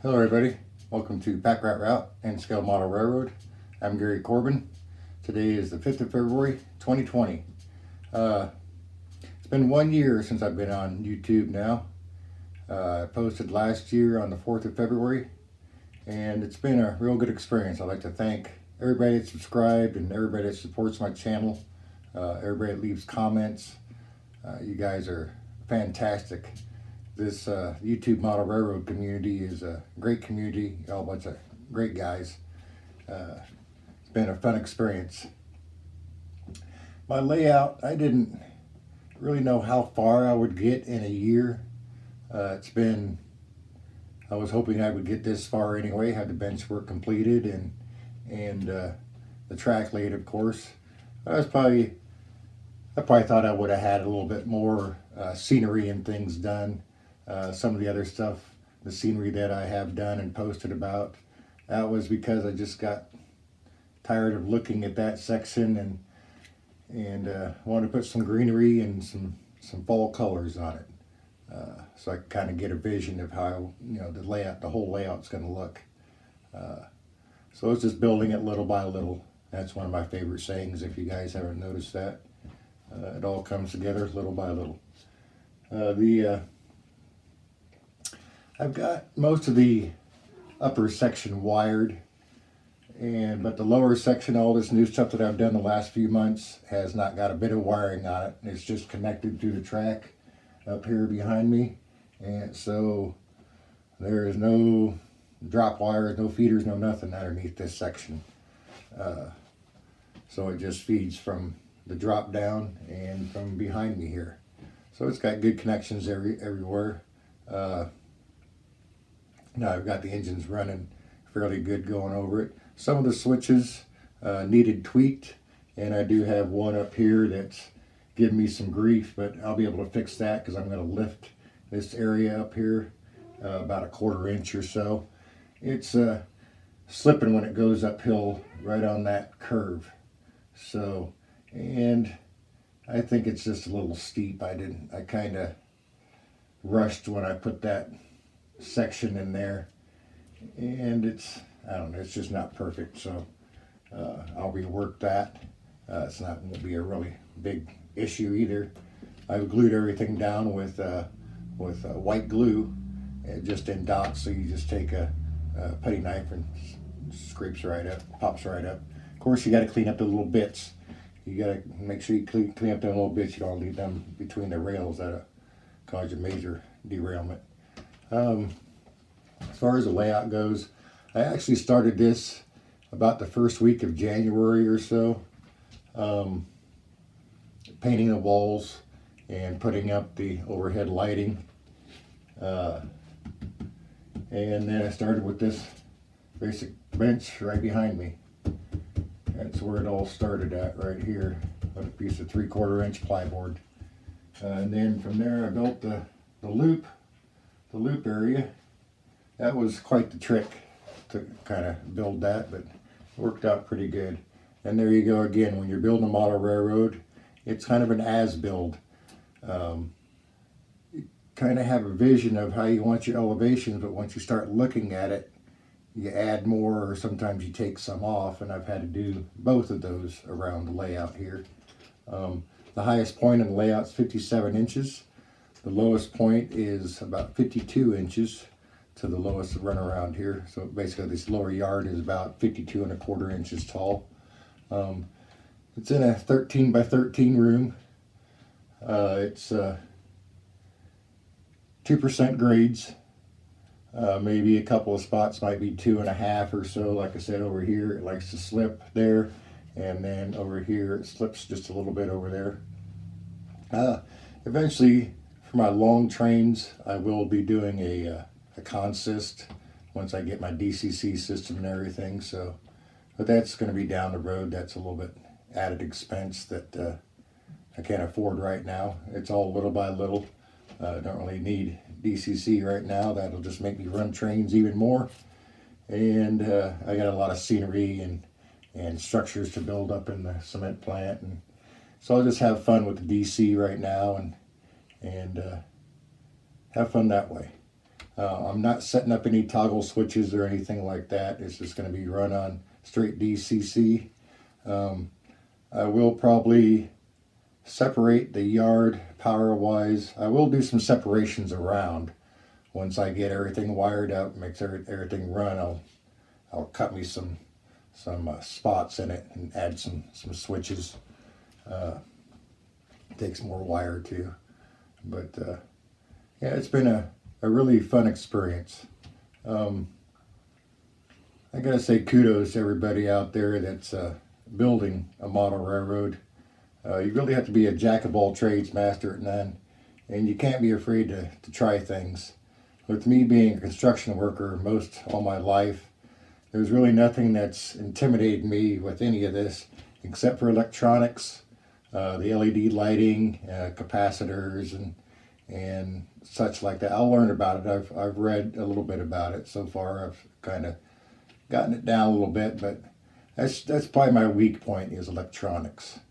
Hello everybody, welcome to Pack Rat Route and Scale Model Railroad. I'm Gary Corbin. Today is the 5th of February 2020. It's been 1 year since I've been on YouTube now. I posted last year on the 4th of February and it's been a real good experience. I'd like to thank everybody that subscribed and everybody that supports my channel, everybody that leaves comments. You guys are fantastic. This YouTube Model Railroad community is a great community, a bunch of great guys. It's been a fun experience. My layout, I didn't really know how far I would get in a year. I was hoping I would get this far anyway, had the bench work completed and the track laid, of course. I probably thought I would have had a little bit more scenery and things done. Some of the other stuff, the scenery that I have done and posted about, that was because I just got tired of looking at that section and wanted to put some greenery and some fall colors on it, so I could kind of get a vision of how the whole layout's going to look. So it's just building it little by little. That's one of my favorite sayings. If you guys haven't noticed that, it all comes together little by little. I've got most of the upper section wired, but the lower section, all this new stuff that I've done the last few months, has not got a bit of wiring on it. It's just connected through the track up here behind me, and so there is no drop wires, no feeders, no nothing underneath this section. So it just feeds from the drop down and from behind me here. So it's got good connections everywhere. Now I've got the engines running fairly good going over it. Some of the switches needed tweaked, and I do have one up here that's giving me some grief, but I'll be able to fix that because I'm going to lift this area up here about 1/4 inch or so. It's slipping when it goes uphill right on that curve. So, and I think it's just a little steep. I kind of rushed when I put that section in there, and I don't know, it's just not perfect. So I'll rework that. Won't be a really big issue either. I've glued everything down with white glue, just in dots. So you just take a putty knife and scrapes right up, pops right up. Of course, you got to clean up the little bits. You got to make sure you clean up them little bits. You don't leave them between the rails. That'll cause a major derailment. As far as the layout goes, I actually started this about the first week of January or so, painting the walls and putting up the overhead lighting. And then I started with this basic bench right behind me. That's where it all started at, right here, with a piece of 3/4 inch plyboard. And then from there I built the loop area. That was quite the trick to kind of build that, but it worked out pretty good. And there you go again, when you're building a model railroad, it's kind of an as-build. You kind of have a vision of how you want your elevations, but once you start looking at it, you add more, or sometimes you take some off, and I've had to do both of those around the layout here. The highest point in the layout is 57 inches. The lowest point is about 52 inches to the lowest runaround here. So basically this lower yard is about 52 1/4 inches tall. It's in a 13 by 13 room. It's 2% grades. Maybe a couple of spots might be 2.5 or so. Like I said, over here it likes to slip there, and then over here it slips just a little bit over there. Eventually, for my long trains, I will be doing a consist once I get my DCC system and everything. So, but that's going to be down the road. That's a little bit added expense that I can't afford right now. It's all little by little. I don't really need DCC right now. That'll just make me run trains even more. And I got a lot of scenery and structures to build up in the cement plant, and so I'll just have fun with the DC right now and have fun that way. I'm not setting up any toggle switches or anything like that. It's just going to be run on straight DCC. I will probably separate the yard power wise. I will do some separations around once I get everything wired up, makes everything run. I'll cut me some spots in it and add some switches. Takes more wire too, but yeah, it's been a really fun experience. I gotta say kudos to everybody out there that's building a model railroad. You really have to be a jack of all trades, master at none, and you can't be afraid to try things. With me being a construction worker most all my life, there's really nothing that's intimidated me with any of this except for electronics, the LED lighting, capacitors, and such like that. I'll learn about it. I've read a little bit about it so far. I've kind of gotten it down a little bit, but that's probably my weak point is electronics.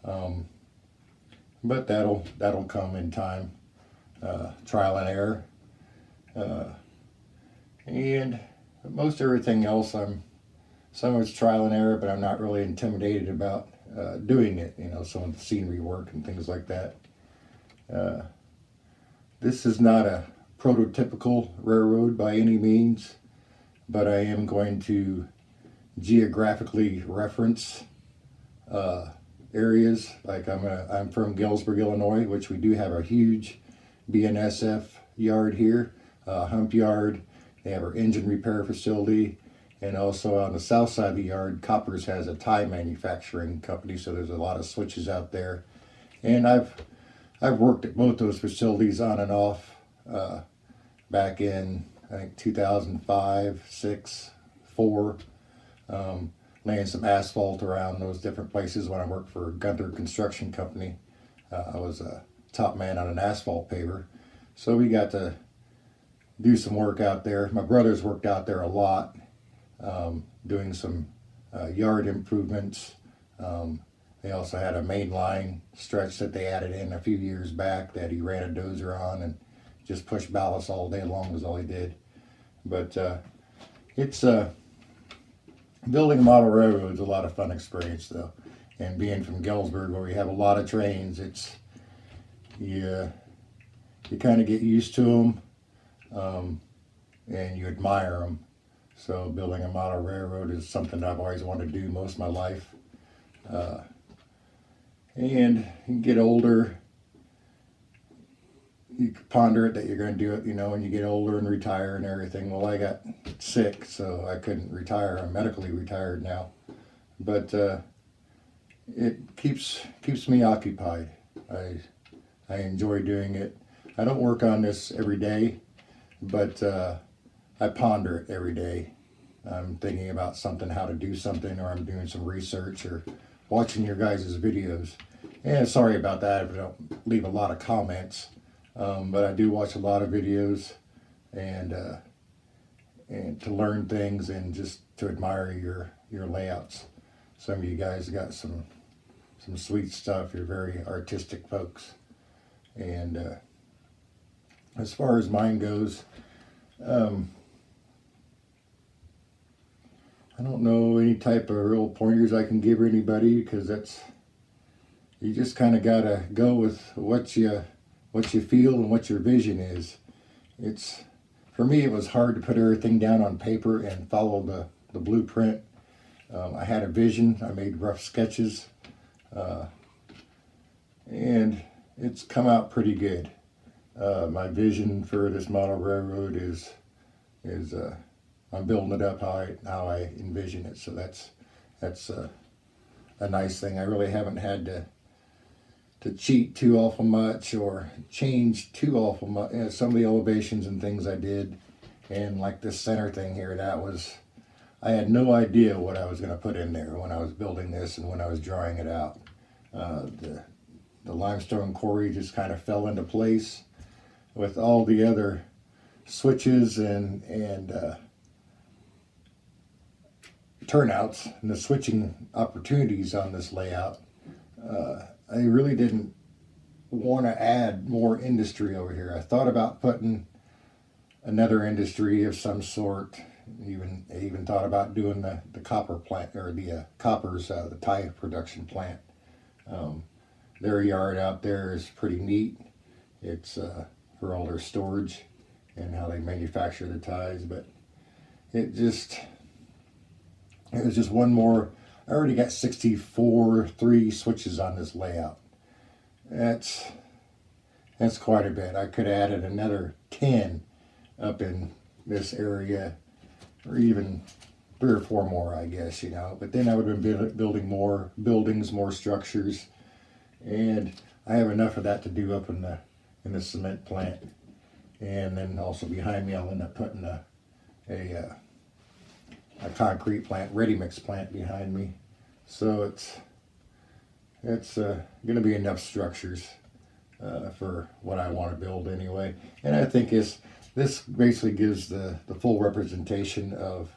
But that'll come in time, trial and error, and most everything else. Some of it's trial and error, but I'm not really intimidated about doing it. Some of the scenery work and things like that. This is not a prototypical railroad by any means, but I am going to geographically reference areas. Like I'm from Galesburg, Illinois, which we do have a huge BNSF yard here, hump yard. They have our engine repair facility, and also on the south side of the yard, Koppers has a tie manufacturing company, so there's a lot of switches out there. And I've worked at both those facilities on and off back in I think 2005, 6, 4. Laying some asphalt around those different places when I worked for Gunther Construction Company. I was a top man on an asphalt paver. So we got to do some work out there. My brothers worked out there a lot, doing some yard improvements. They also had a main line stretch that they added in a few years back that he ran a dozer on and just pushed ballast all day long was all he did. But it's building a model railroad is a lot of fun experience though. And being from Galesburg where we have a lot of trains, you kind of get used to them, and you admire them. So building a model railroad is something I've always wanted to do most of my life. And you get older, you ponder it that you're going to do it, when you get older and retire and everything. Well, I got sick, so I couldn't retire. I'm medically retired now. But it keeps me occupied. I enjoy doing it. I don't work on this every day, but I ponder it every day. I'm thinking about something, how to do something, or I'm doing some research or watching your guys' videos. And sorry about that if I don't leave a lot of comments, but I do watch a lot of videos and to learn things and just to admire your layouts. Some of you guys got some sweet stuff. You're very artistic folks. And as far as mine goes, I don't know any type of real pointers I can give anybody, because you just kind of gotta go with what you feel and what your vision is. For me, it was hard to put everything down on paper and follow the blueprint. I had a vision. I made rough sketches, and it's come out pretty good. My vision for this model railroad is I'm building it up how I envision it. So that's a nice thing. I really haven't had to cheat too awful much or change too awful much. Some of the elevations and things I did, and like this center thing here, I had no idea what I was going to put in there when I was building this and when I was drawing it out. The limestone quarry just kind of fell into place with all the other switches and turnouts and the switching opportunities on this layout. I really didn't want to add more industry over here. I thought about putting another industry of some sort. Even thought about doing the copper plant, or the coppers, the tie production plant. Um, their yard out there is pretty neat. It's for all their storage and how they manufacture the ties. But it was just one more. I already got 64 3 switches on this layout. That's quite a bit. I could have added another 10 up in this area, or even 3 or 4 more, I guess, you know. But then I would have been building more buildings, more structures, and I have enough of that to do up in the cement plant. And then also behind me, I'll end up putting a concrete plant, ready mix plant behind me. So it's going to be enough structures for what I want to build anyway. And I think this basically gives the full representation of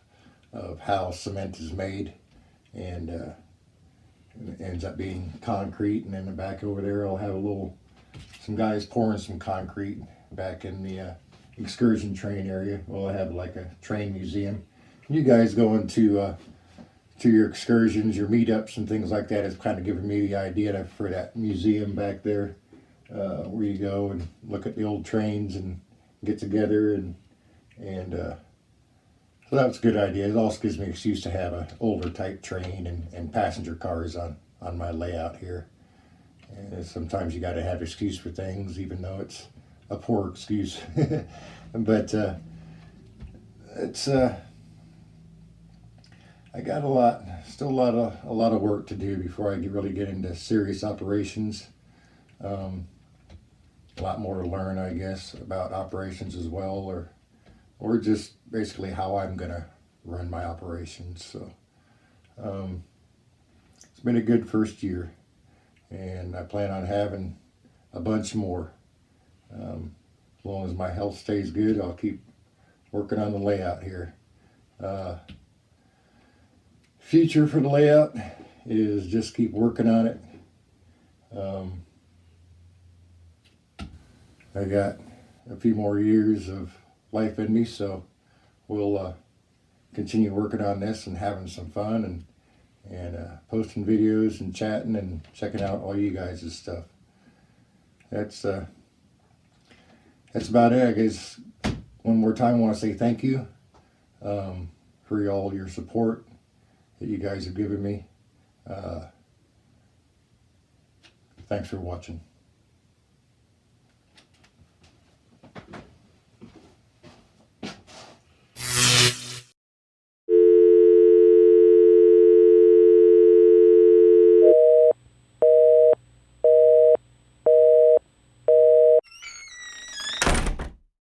how cement is made, and it ends up being concrete. And then the back over there, I'll have some guys pouring some concrete back in the excursion train area. We'll have like a train museum. You guys going to your excursions, your meetups, and things like that is kind of giving me the idea for that museum back there, where you go and look at the old trains and get together, and so that's a good idea. It also gives me an excuse to have an older type train and passenger cars on my layout here. And sometimes you got to have an excuse for things, even though it's a poor excuse. But it's I got still a lot of work to do before I really get into serious operations. A lot more to learn, I guess, about operations as well, or just basically how I'm gonna run my operations. So it's been a good first year, and I plan on having a bunch more. As long as my health stays good, I'll keep working on the layout here. Future for the layout is just keep working on it. I got a few more years of life in me, so we'll continue working on this and having some fun, and posting videos and chatting and checking out all you guys' stuff. That's about it. I guess one more time I want to say thank you for all your support that you guys have given me. Thanks for watching.